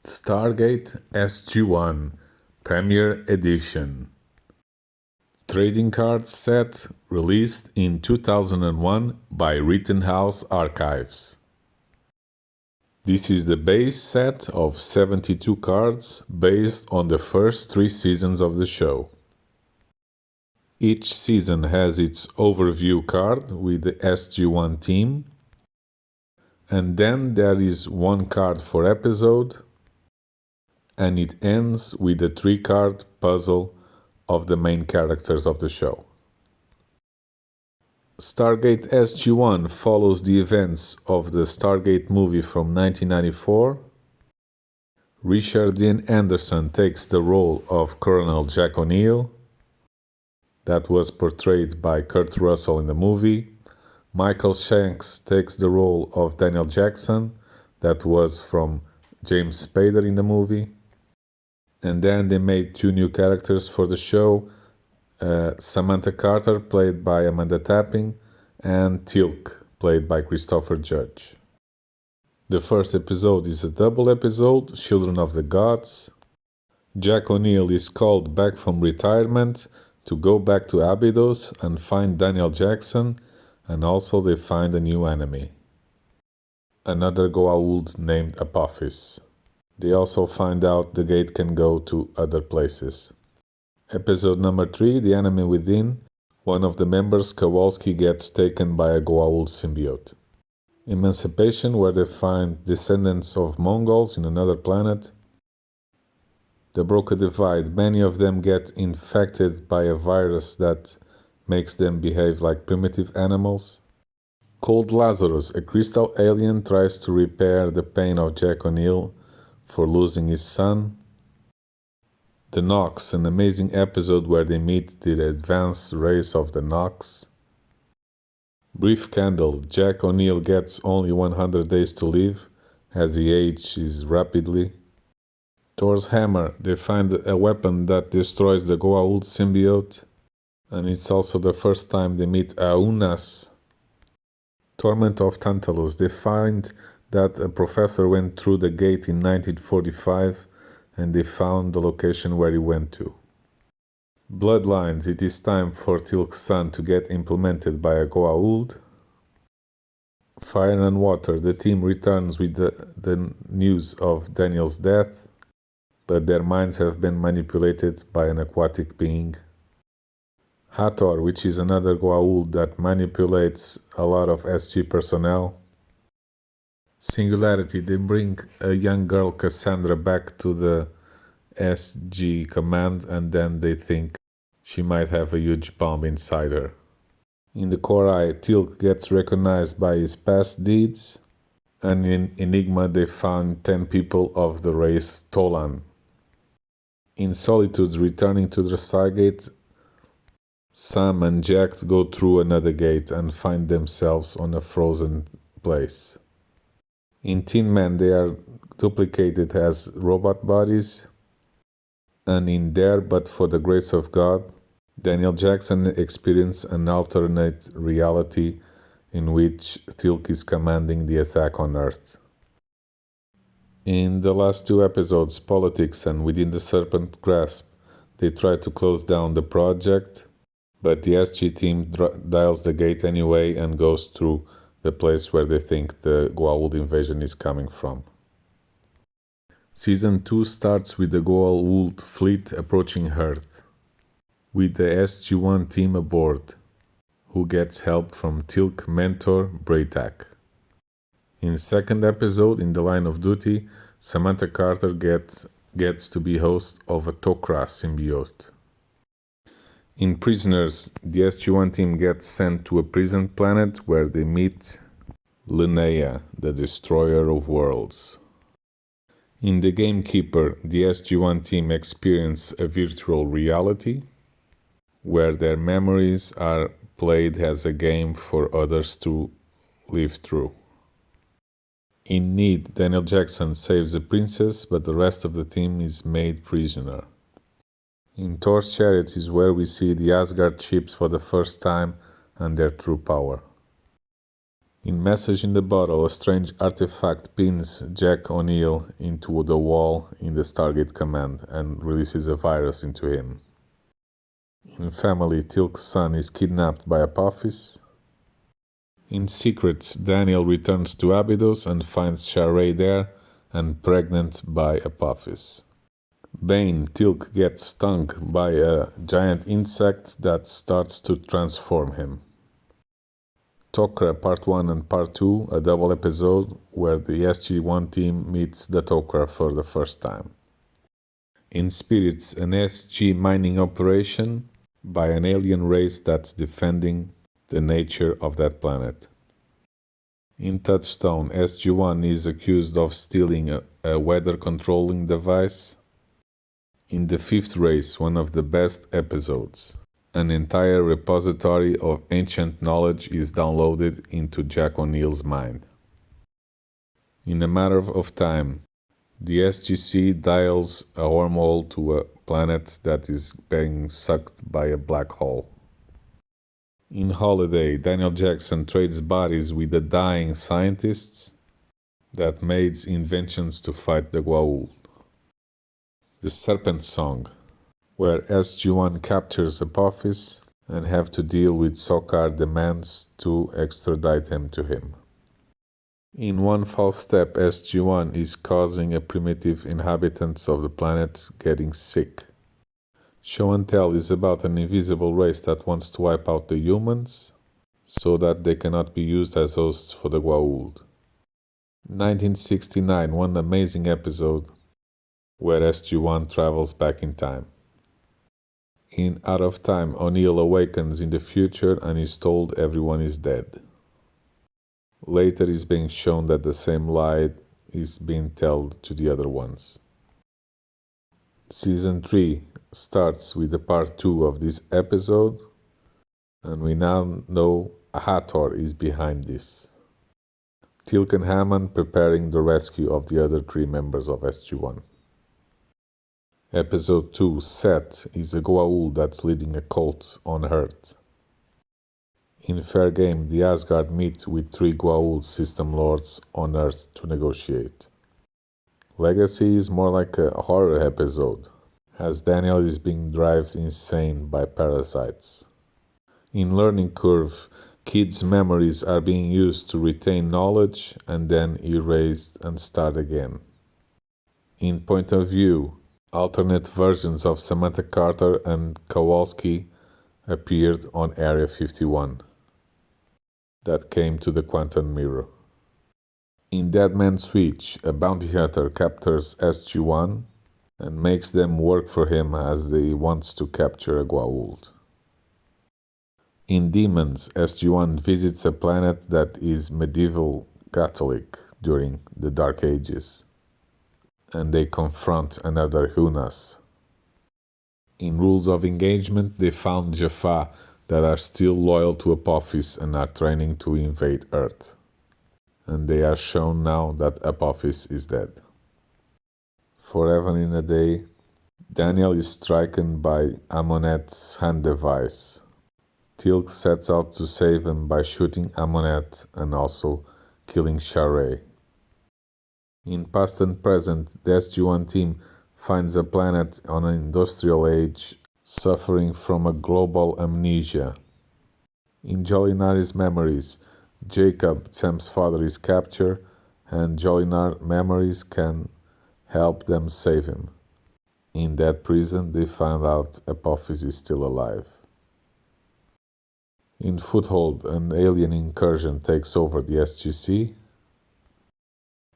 STARGATE SG-1 Premiere Edition Trading card set released in 2001 by Rittenhouse Archives. This is the base set of 72 cards based on the first 3 seasons of the show. Each season has its overview card with the SG-1 team, and then there is 1 card for episode, and it ends with a 3-card puzzle of the main characters of the show. Stargate SG-1 follows the events of the Stargate movie from 1994. Richard Dean Anderson takes the role of Colonel Jack O'Neill, that was portrayed by Kurt Russell in the movie. Michael Shanks takes the role of Daniel Jackson, that was from James Spader in the movie. And then they made 2 new characters for the show, Samantha Carter, played by Amanda Tapping, and Teal'c, played by Christopher Judge. The first episode is a double episode, Children of the Gods. Jack O'Neill is called back from retirement to go back to Abydos and find Daniel Jackson, and also they find a new enemy, another Goa'uld named Apophis. They also find out the gate can go to other places. Episode number 3, The Enemy Within. One of the members, Kowalski, gets taken by a Goa'uld symbiote. Emancipation, where they find descendants of Mongols in another planet. The Broca Divide. Many of them get infected by a virus that makes them behave like primitive animals. Cold Lazarus. A crystal alien tries to repair the pain of Jack O'Neill for losing his son. The Nox, an amazing episode where they meet the advanced race of the Nox. Brief Candle. Jack O'Neill gets only 100 days to live as he ages rapidly. Thor's Hammer. They find a weapon that destroys the Goa'uld symbiote, and it's also the first time they meet Aunas. Torment of Tantalus. They find that a professor went through the gate in 1945, and they found the location where he went to. Bloodlines. It is time for Teal'c's son to get implemented by a Goa'uld. Fire and Water. The team returns with the news of Daniel's death, but their minds have been manipulated by an aquatic being. Hathor, which is another Goa'uld that manipulates a lot of SG personnel. Singularity. They bring a young girl, Cassandra, back to the SG command, and then they think she might have a huge bomb inside her. In the Core Eye, Teal'c gets recognized by his past deeds, and in Enigma they found 10 people of the race Tolan. In Solitudes, returning to the Stargate, Sam and Jack go through another gate and find themselves on a frozen place. In Tin Man, they are duplicated as robot bodies, and in There But For the Grace of God, Daniel Jackson experiences an alternate reality in which Teal'c is commanding the attack on Earth. In the last 2 episodes, Politics and Within the Serpent Grasp, they try to close down the project, but the SG team dials the gate anyway and goes through the place where they think the Goa'uld invasion is coming from. Season 2 starts with the Goa'uld fleet approaching Earth, with the SG-1 team aboard, who gets help from Teal'c mentor Braytak. In second episode, In the Line of Duty, Samantha Carter gets to be host of a Tok'ra symbiote. In Prisoners, the SG-1 team gets sent to a prison planet where they meet Linnea, the Destroyer of Worlds. In The Gamekeeper, the SG-1 team experience a virtual reality where their memories are played as a game for others to live through. In Need, Daniel Jackson saves a princess, but the rest of the team is made prisoner. In Thor's Chariot is where we see the Asgard ships for the first time and their true power. In Message in the Bottle, a strange artifact pins Jack O'Neill into the wall in the Stargate command and releases a virus into him. In Family, Teal'c's son is kidnapped by Apophis. In Secrets, Daniel returns to Abydos and finds Sharai there and pregnant by Apophis. Bane, Teal'c gets stung by a giant insect that starts to transform him. Tok'ra Part 1 and Part 2, a double episode where the SG-1 team meets the Tok'ra for the first time. In Spirits, an SG mining operation by an alien race that's defending the nature of that planet. In Touchstone, SG-1 is accused of stealing a weather-controlling device. In The Fifth Race, one of the best episodes, an entire repository of ancient knowledge is downloaded into Jack O'Neill's mind. In A Matter of Time, the SGC dials a wormhole to a planet that is being sucked by a black hole. In Holiday, Daniel Jackson trades bodies with the dying scientists that made inventions to fight the Goa'uld. The Serpent Song, where SG-1 captures Apophis and have to deal with Sokar demands to extradite him to him. In One False Step, SG-1 is causing a primitive inhabitants of the planet getting sick. Show and Tell is about an invisible race that wants to wipe out the humans so that they cannot be used as hosts for the Goa'uld. 1969, one amazing episode where SG-1 travels back in time. In Out of Time, O'Neill awakens in the future and is told everyone is dead. Later is being shown that the same lie is being told to the other ones. Season 3 starts with the part 2 of this episode, and we now know Hathor is behind this. Teal'c and Hammond preparing the rescue of the other 3 members of SG-1. Episode 2, Set, is a Goa'uld that's leading a cult on Earth. In Fair Game, the Asgard meet with 3 Goa'uld system lords on Earth to negotiate. Legacy is more like a horror episode, as Daniel is being driven insane by parasites. In Learning Curve, kids' memories are being used to retain knowledge and then erased and start again. In Point of View, alternate versions of Samantha Carter and Kowalski appeared on Area 51 that came to the Quantum Mirror. In Dead Man's Switch, a bounty hunter captures SG-1 and makes them work for him as he wants to capture a Goa'uld. In Demons, SG-1 visits a planet that is medieval Catholic during the Dark Ages, and they confront another Hunas. In Rules of Engagement, they found Jaffa that are still loyal to Apophis and are training to invade Earth. And they are shown now that Apophis is dead. Forever in a Day, Daniel is stricken by Amonet's hand device. Teal'c sets out to save him by shooting Amonet and also killing Sharai. In Past and Present, the SG-1 team finds a planet on an industrial age suffering from a global amnesia. In Jolinar's memories, Jacob, Sam's father, is captured, and Jolinar memories can help them save him. In that prison, they find out Apophis is still alive. In Foothold, an alien incursion takes over the SGC.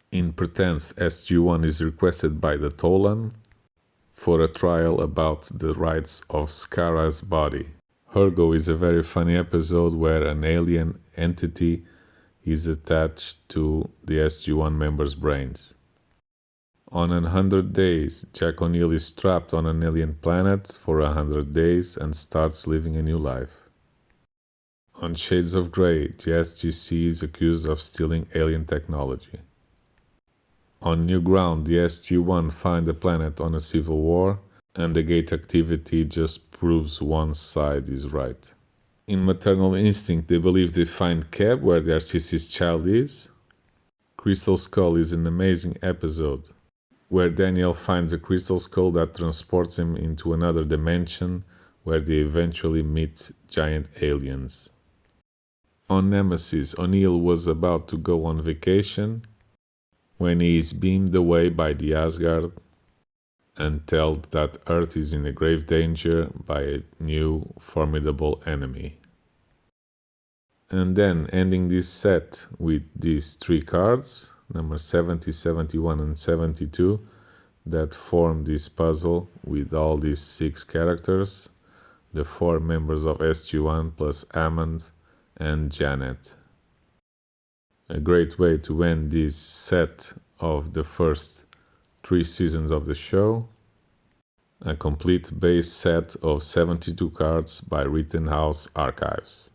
In Pretense, SG-1 is requested by the Tolan for a trial about the rights of Skara's body. Hergo is a very funny episode where an alien entity is attached to the SG-1 members' brains. On 100 Days, Jack O'Neill is trapped on an alien planet for 100 days and starts living a new life. On Shades of Grey, the SGC is accused of stealing alien technology. On New Ground, the SG-1 find a planet on a civil war, and the gate activity just proves one side is right. In Maternal Instinct, they believe they find Cab where their Sissy's child is. Crystal Skull is an amazing episode where Daniel finds a crystal skull that transports him into another dimension where they eventually meet giant aliens. On Nemesis, O'Neill was about to go on vacation when he is beamed away by the Asgard and told that Earth is in a grave danger by a new formidable enemy. And then ending this set with these 3 cards, number 70, 71 and 72, that form this puzzle with all these 6 characters, the 4 members of SG-1 plus Hammond and Janet. A great way to end this set of the first 3 seasons of the show. A complete base set of 72 cards by Rittenhouse Archives.